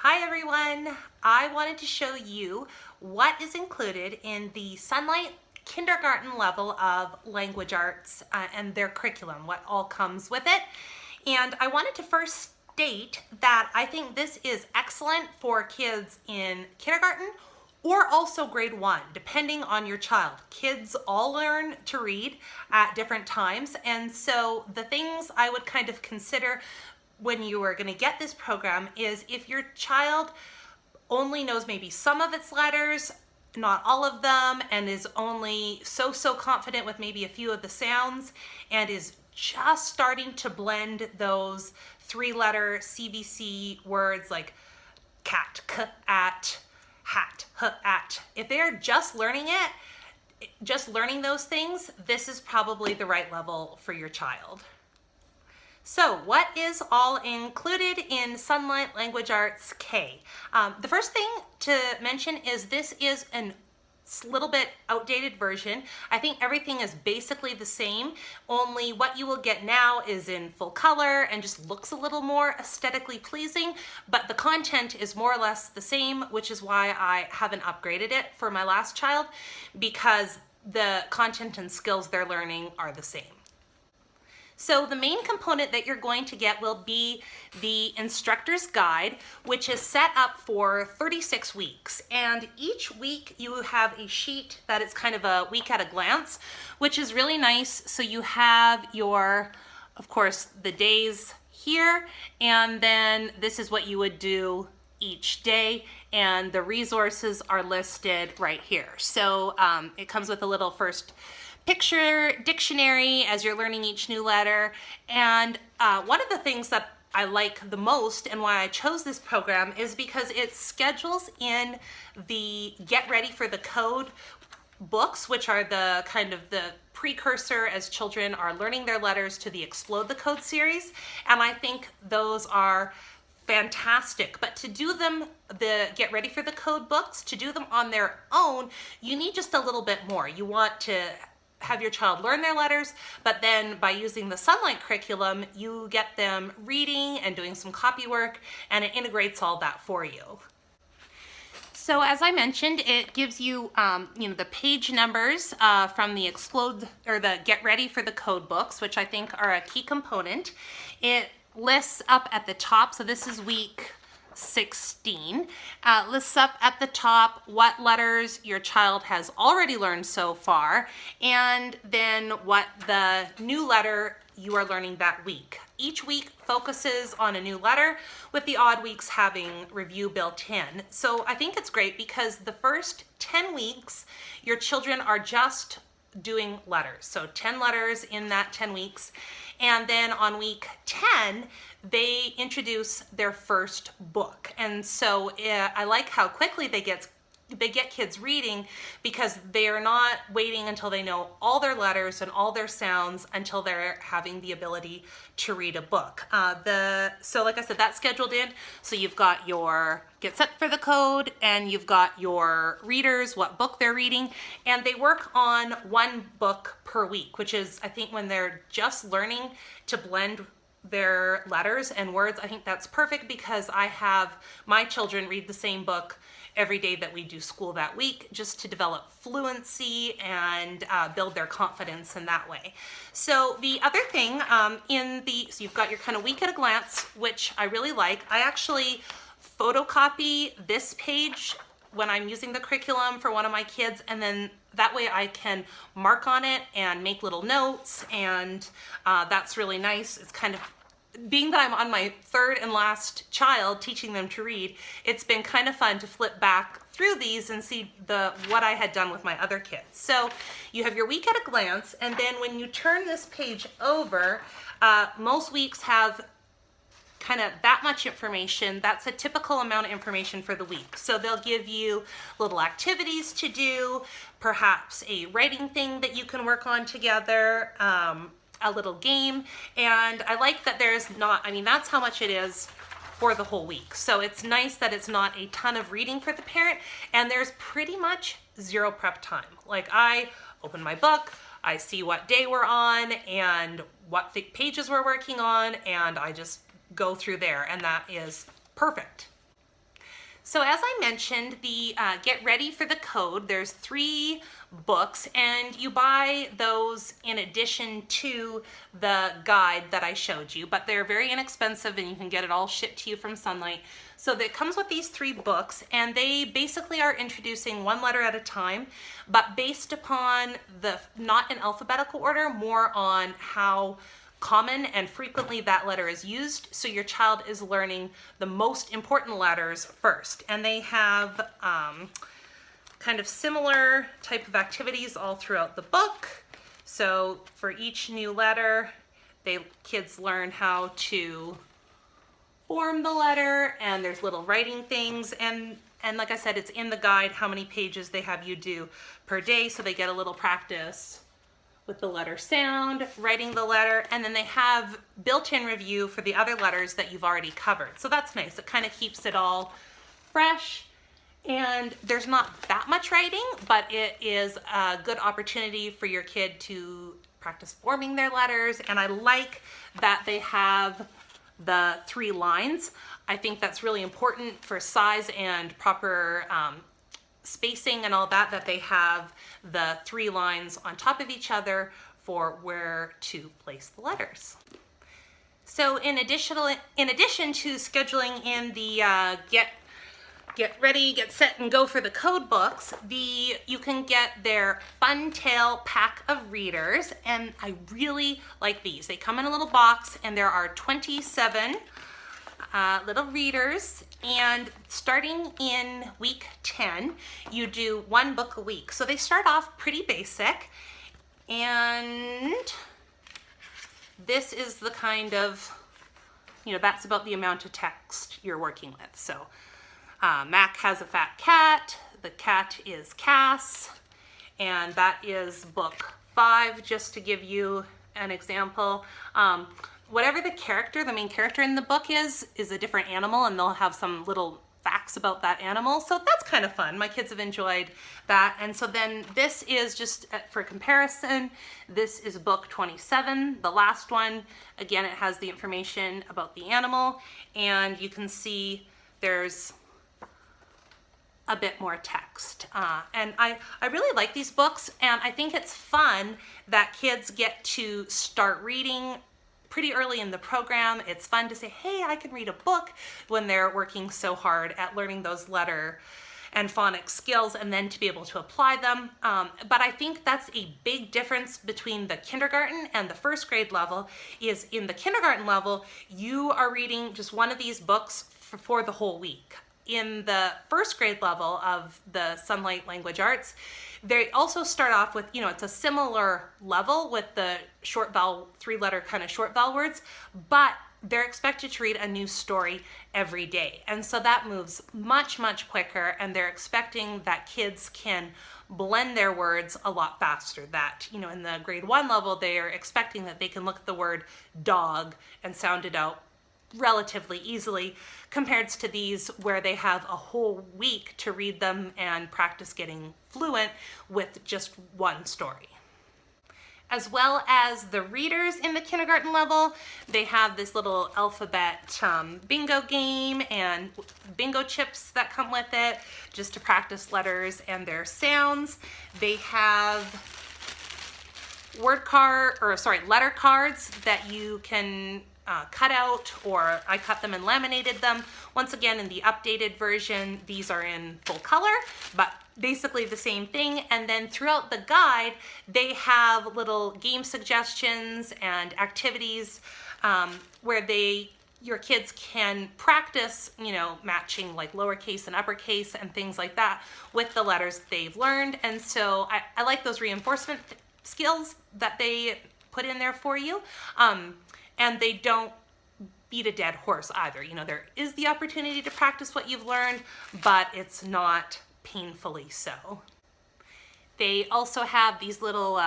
Hi everyone! I wanted to show you what is included in the Sonlight Kindergarten level of language arts and their curriculum, what all comes with it. And I wanted to first state that I think this is excellent for kids in kindergarten or also grade 1, depending on your child. Kids all learn to read at different times, and so the things I would kind of consider when you are going to get this program is if your child only knows maybe some of its letters, not all of them, and is only so confident with maybe a few of the sounds, and is just starting to blend those 3-letter CVC words like cat, at, hat, at. If they're just learning it, just learning those things, this is probably the right level for your child. So what is all included in Sonlight Language Arts K? The first thing to mention is this is a little bit outdated version. I think everything is basically the same, only what you will get now is in full color and just looks a little more aesthetically pleasing, but the content is more or less the same, which is why I haven't upgraded it for my last child, because the content and skills they're learning are the same. So the main component that you're going to get will be the instructor's guide, which is set up for 36 weeks. And each week you have a sheet that is kind of a week at a glance, which is really nice. So you have your, of course, the days here, and then this is what you would do each day, and the resources are listed right here. So it comes with a little first picture dictionary as you're learning each new letter. And one of the things that I like the most and why I chose this program is because it schedules in the Get Ready for the Code books, which are the kind of the precursor as children are learning their letters to the Explode the Code series. And I think those are fantastic, but to do them, the Get Ready for the Code books, to do them on their own, you need just a little bit more. You want to have your child learn their letters, but then by using the Sonlight curriculum, you get them reading and doing some copy work, and it integrates all that for you. So as I mentioned, it gives you, the page numbers from the Explode or the Get Ready for the Code books, which I think are a key component. It lists up at the top, so this is week 16, lists up at the top what letters your child has already learned so far, and then what the new letter you are learning that week. Each week focuses on a new letter, with the odd weeks having review built in. So I think it's great because the first 10 weeks, your children are just doing letters. So 10 letters in that 10 weeks. And then on week 10, they introduce their first book. And so I like how quickly they get kids reading, because they are not waiting until they know all their letters and all their sounds until they're having the ability to read a book. So like I said, that's scheduled in. So you've got your Get Set for the Code, and you've got your readers, what book they're reading, and they work on one book per week, which is, I think, when they're just learning to blend their letters and words, I think that's perfect, because I have my children read the same book every day that we do school that week, just to develop fluency and build their confidence in that way. So the other thing so you've got your kind of week at a glance, which I really like. I actually photocopy this page when I'm using the curriculum for one of my kids, and then that way I can mark on it and make little notes, and that's really nice. It's kind of, being that I'm on my third and last child teaching them to read, it's been kind of fun to flip back through these and see what I had done with my other kids. So you have your week at a glance, and then when you turn this page over, most weeks have kind of that much information. That's a typical amount of information for the week. So they'll give you little activities to do, perhaps a writing thing that you can work on together, a little game. And I like that there's not, that's how much it is for the whole week. So it's nice that it's not a ton of reading for the parent, and there's pretty much zero prep time. Like, I open my book, I see what day we're on and what pages we're working on, and I just go through there, and that is perfect. So as I mentioned, the Get Ready for the Code, there's 3 books, and you buy those in addition to the guide that I showed you, but they're very inexpensive and you can get it all shipped to you from Sonlight. So that comes with these 3 books, and they basically are introducing one letter at a time, but based upon not in alphabetical order, more on how common and frequently that letter is used, so your child is learning the most important letters first. And they have kind of similar type of activities all throughout the book. So for each new letter, kids learn how to form the letter, and there's little writing things, and like I said, it's in the guide how many pages they have you do per day, so they get a little practice with the letter sound, writing the letter, and then they have built-in review for the other letters that you've already covered. So that's nice. It kind of keeps it all fresh, and there's not that much writing, but it is a good opportunity for your kid to practice forming their letters. And I like that they have the 3 lines. I think that's really important for size and proper spacing and all that they have the 3 lines on top of each other for where to place the letters. So in addition to scheduling in the get ready, get set, and go for the code books, you can get their Fun Tale pack of readers, and I really like these. They come in a little box, and there are 27 little readers, and starting in week 10, you do 1 book a week. So they start off pretty basic, and this is the kind of, that's about the amount of text you're working with. So Mac has a fat cat, the cat is Cass, and that is book 5, just to give you an example. Whatever the main character in the book is a different animal, and they'll have some little facts about that animal. So that's kind of fun. My kids have enjoyed that. And so then this is just for comparison. This is book 27, the last one. Again, it has the information about the animal, and you can see there's a bit more text. And I really like these books, and I think it's fun that kids get to start reading pretty early in the program. It's fun to say, hey, I can read a book, when they're working so hard at learning those letter and phonics skills, and then to be able to apply them. But I think that's a big difference between the kindergarten and the 1st grade level, is in the kindergarten level, you are reading just one of these books for the whole week. In the 1st grade level of the Sonlight Language Arts, they also start off with, it's a similar level with the short vowel, 3-letter kind of short vowel words, but they're expected to read a new story every day. And so that moves much, much quicker, and they're expecting that kids can blend their words a lot faster. That, in the grade 1 level, they are expecting that they can look at the word dog and sound it out relatively easily, compared to these where they have a whole week to read them and practice getting fluent with just one story. As well as the readers in the kindergarten level, they have this little alphabet bingo game and bingo chips that come with it, just to practice letters and their sounds. They have letter cards that you can cut out, or I cut them and laminated them. Once again, in the updated version, these are in full color, but basically the same thing. And then throughout the guide, they have little game suggestions and activities where your kids can practice, matching like lowercase and uppercase and things like that with the letters they've learned. And so I like those reinforcement skills that they put in there for you. And they don't beat a dead horse either. There is the opportunity to practice what you've learned, but it's not painfully so. They also have these little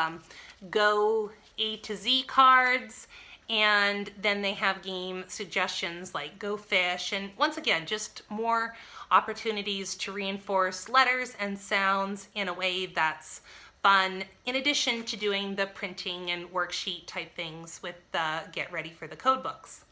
Go A to Z cards, and then they have game suggestions like Go Fish, and once again, just more opportunities to reinforce letters and sounds in a way that's fun, in addition to doing the printing and worksheet type things with the Get Ready for the Code books.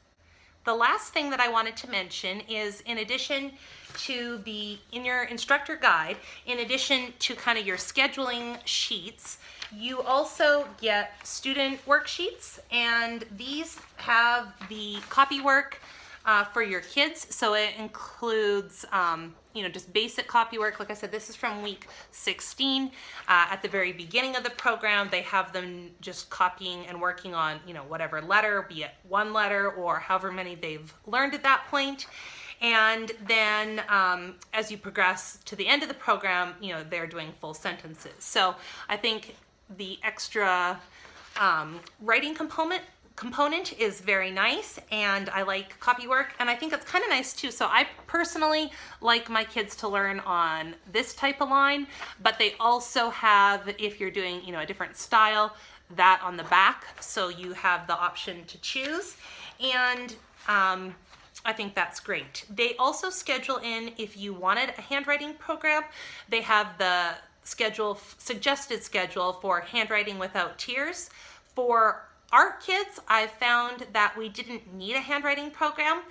The last thing that I wanted to mention is, in addition to in your instructor guide, in addition to kind of your scheduling sheets, you also get student worksheets, and these have the copy work for your kids. So it includes just basic copy work. Like I said, this is from week 16. At the very beginning of the program, they have them just copying and working on whatever letter, be it one letter or however many they've learned at that point. And then as you progress to the end of the program, they're doing full sentences. So I think the extra writing component is very nice, and I like copy work, and I think it's kind of nice too. So I personally like my kids to learn on this type of line, but they also have, if you're doing a different style, that on the back, so you have the option to choose. And I think that's great. They also schedule in, if you wanted a handwriting program, they have the suggested schedule for handwriting without tears. For our kids, I found that we didn't need a handwriting program.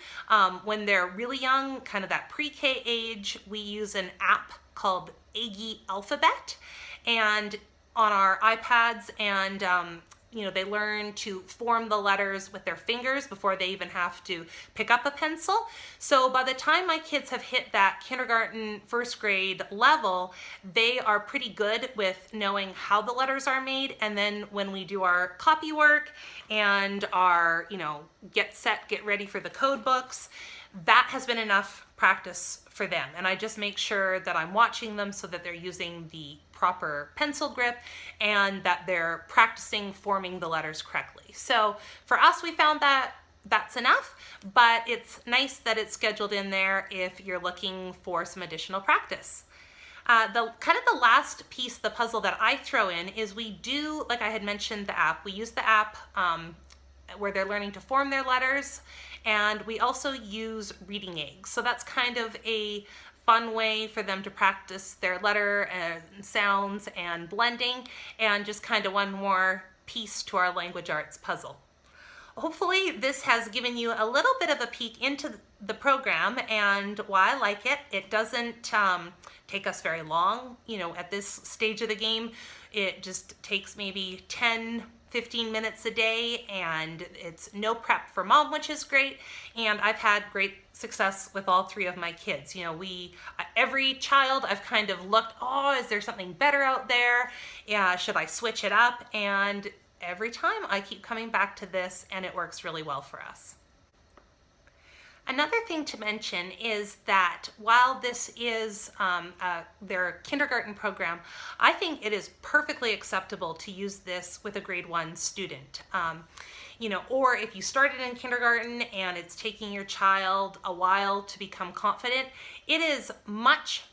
When they're really young, kind of that pre-K age, we use an app called Aggie Alphabet, and on our iPads, and they learn to form the letters with their fingers before they even have to pick up a pencil. So by the time my kids have hit that kindergarten, first grade level, they are pretty good with knowing how the letters are made. And then when we do our copy work and our, get ready for the code books, that has been enough practice for them. And I just make sure that I'm watching them so that they're using the proper pencil grip and that they're practicing forming the letters correctly. So for us, we found that that's enough, but it's nice that it's scheduled in there if you're looking for some additional practice. The last piece of the puzzle that I throw in is we do, like I had mentioned, the app. We use the app where they're learning to form their letters, and we also use reading eggs. So that's kind of a fun way for them to practice their letter and sounds and blending, and just kind of one more piece to our language arts puzzle. Hopefully this has given you a little bit of a peek into the program and why I like it. It doesn't take us very long. At this stage of the game, it just takes maybe 10-15 minutes a day, and it's no prep for mom, which is great. And I've had great success with all three of my kids. Every child I've kind of looked, is there something better out there? Yeah, should I switch it up? And every time I keep coming back to this, and it works really well for us. Another thing to mention is that while this is their kindergarten program, I think it is perfectly acceptable to use this with a grade 1 student. Or if you started in kindergarten and it's taking your child a while to become confident, it is much,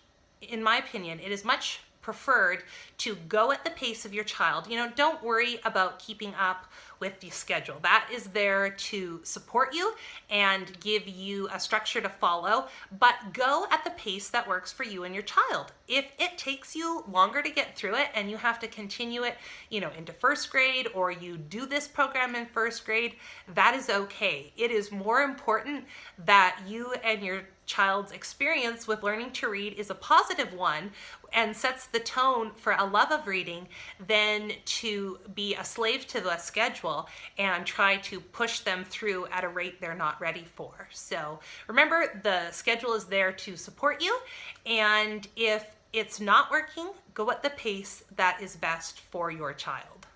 in my opinion, it is much preferred to go at the pace of your child. Don't worry about keeping up with the schedule. That is there to support you and give you a structure to follow, but go at the pace that works for you and your child. If it takes you longer to get through it and you have to continue it, into first grade, or you do this program in first grade, that is okay. It is more important that you and your child's experience with learning to read is a positive one and sets the tone for a love of reading than to be a slave to the schedule and try to push them through at a rate they're not ready for. So remember, the schedule is there to support you, and if it's not working, go at the pace that is best for your child.